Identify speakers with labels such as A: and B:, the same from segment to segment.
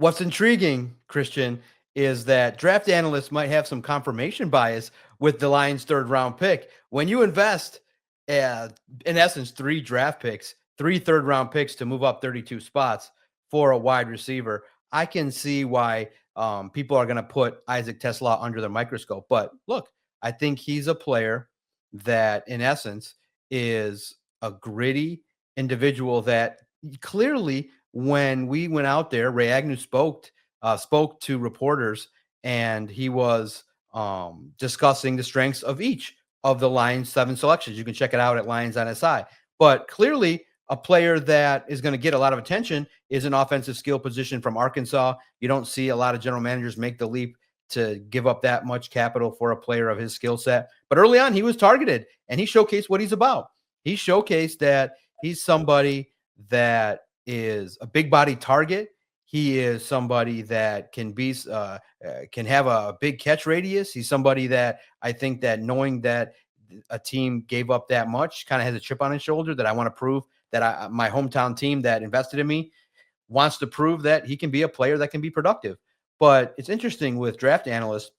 A: What's intriguing, Christian, is that draft analysts might have some confirmation bias with the Lions' third round pick. When you invest, uh, in essence, three draft picks, three third round picks to move up 32 spots for a wide receiver, I can see why people are going to put Isaac TeSlaa under the microscope. But look, I think he's a player that, in essence, is a gritty individual that clearly, when we went out there, Ray Agnew spoke to reporters, and he was discussing the strengths of each of the Lions 7 selections. You can check it out at Lions on SI. But clearly, a player that is going to get a lot of attention is an offensive skill position from Arkansas. You don't see a lot of general managers make the leap to give up that much capital for a player of his skill set. But early on, he was targeted, and he showcased what he's about. He showcased that he's somebody that is a big body target. He is somebody that can have a big catch radius. He's somebody that I think that, knowing that a team gave up that much, kind of has a chip on his shoulder, that I want to prove that my hometown team that invested in me wants to prove that he can be a player that can be productive. But it's interesting with draft analysts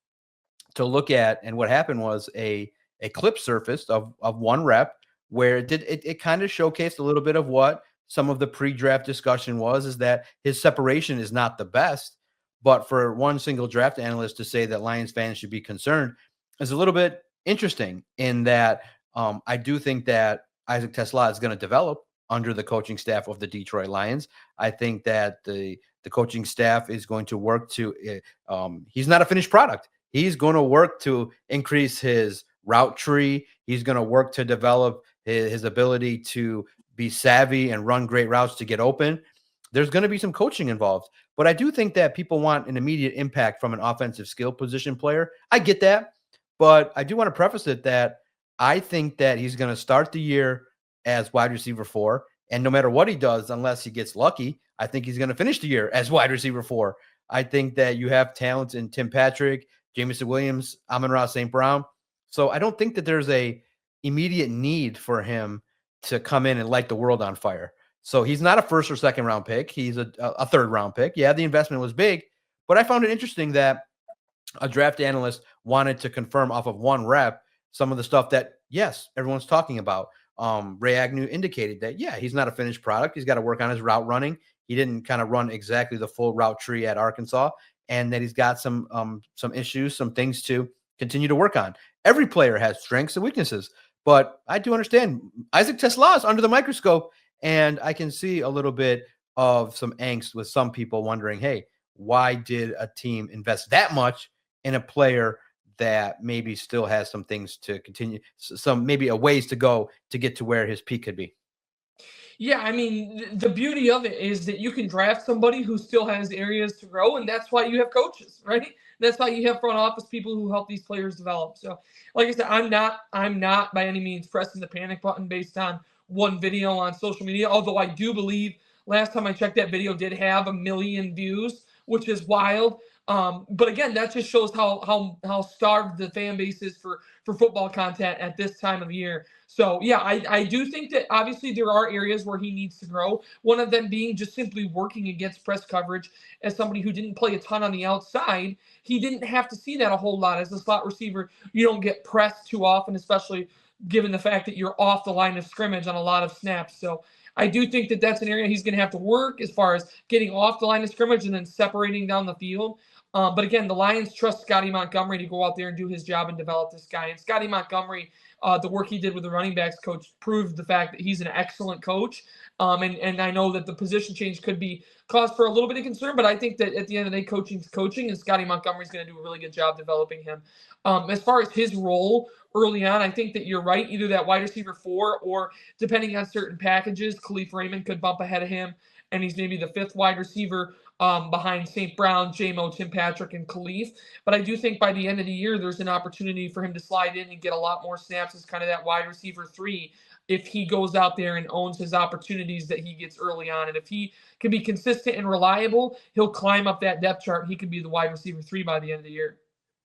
A: to look at, and what happened was a clip surfaced of one rep where it kind of showcased a little bit of what some of the pre-draft discussion was, is that his separation is not the best. But for one single draft analyst to say that Lions fans should be concerned is a little bit interesting, in that I do think that Isaac TeSlaa is going to develop under the coaching staff of the Detroit Lions. I think that the coaching staff is going to work to he's not a finished product. He's going to work to increase his route tree. He's going to work to develop his ability to be savvy and run great routes to get open. There's going to be some coaching involved. But I do think that people want an immediate impact from an offensive skill position player. I get that. But I do want to preface it that I think that he's going to start the year as wide receiver 4. And no matter what he does, unless he gets lucky, I think he's going to finish the year as wide receiver 4. I think that you have talent in Tim Patrick, Jameson Williams, Amon-Ra St. Brown. So I don't think that there's a immediate need for him to come in and light the world on fire. So he's not a first or second round pick. He's a third round pick. Yeah, the investment was big, but I found it interesting that a draft analyst wanted to confirm off of one rep some of the stuff that, yes, everyone's talking about. Ray Agnew indicated that, yeah, he's not a finished product. He's got to work on his route running. He didn't kind of run exactly the full route tree at Arkansas, and that he's got some issues, some things to continue to work on. Every player has strengths and weaknesses, but I do understand Isaac TeSlaa is under the microscope, and I can see a little bit of some angst with some people wondering, hey, why did a team invest that much in a player that maybe still has some things to continue, some maybe a ways to go to get to where his peak could be?
B: Yeah, I mean, the beauty of it is that you can draft somebody who still has areas to grow, and that's why you have coaches, right? That's why you have front office people who help these players develop. So, like I said, I'm not by any means pressing the panic button based on one video on social media. Although I do believe last time I checked, that video did have 1 million views, which is wild. But again, that just shows how starved the fan base is for football content at this time of year. So yeah, I do think that obviously there are areas where he needs to grow. One of them being just simply working against press coverage. As somebody who didn't play a ton on the outside, he didn't have to see that a whole lot. As a slot receiver, you don't get pressed too often, especially given the fact that you're off the line of scrimmage on a lot of snaps. So I do think that that's an area he's going to have to work as far as getting off the line of scrimmage and then separating down the field. But again, the Lions trust Scotty Montgomery to go out there and do his job and develop this guy. And Scotty Montgomery, the work he did with the running backs coach proved the fact that he's an excellent coach. And I know that the position change could be cause for a little bit of concern, but I think that at the end of the day, coaching's coaching, and Scotty Montgomery's going to do a really good job developing him. As far as his role early on, I think that you're right. Either that wide receiver 4, or depending on certain packages, Khalif Raymond could bump ahead of him, and he's maybe the 5th wide receiver behind St. Brown, J-Mo, Tim Patrick, and Khalif. But I do think by the end of the year, there's an opportunity for him to slide in and get a lot more snaps as kind of that wide receiver 3 if he goes out there and owns his opportunities that he gets early on. And if he can be consistent and reliable, he'll climb up that depth chart. He could be the wide receiver 3 by the end of the year.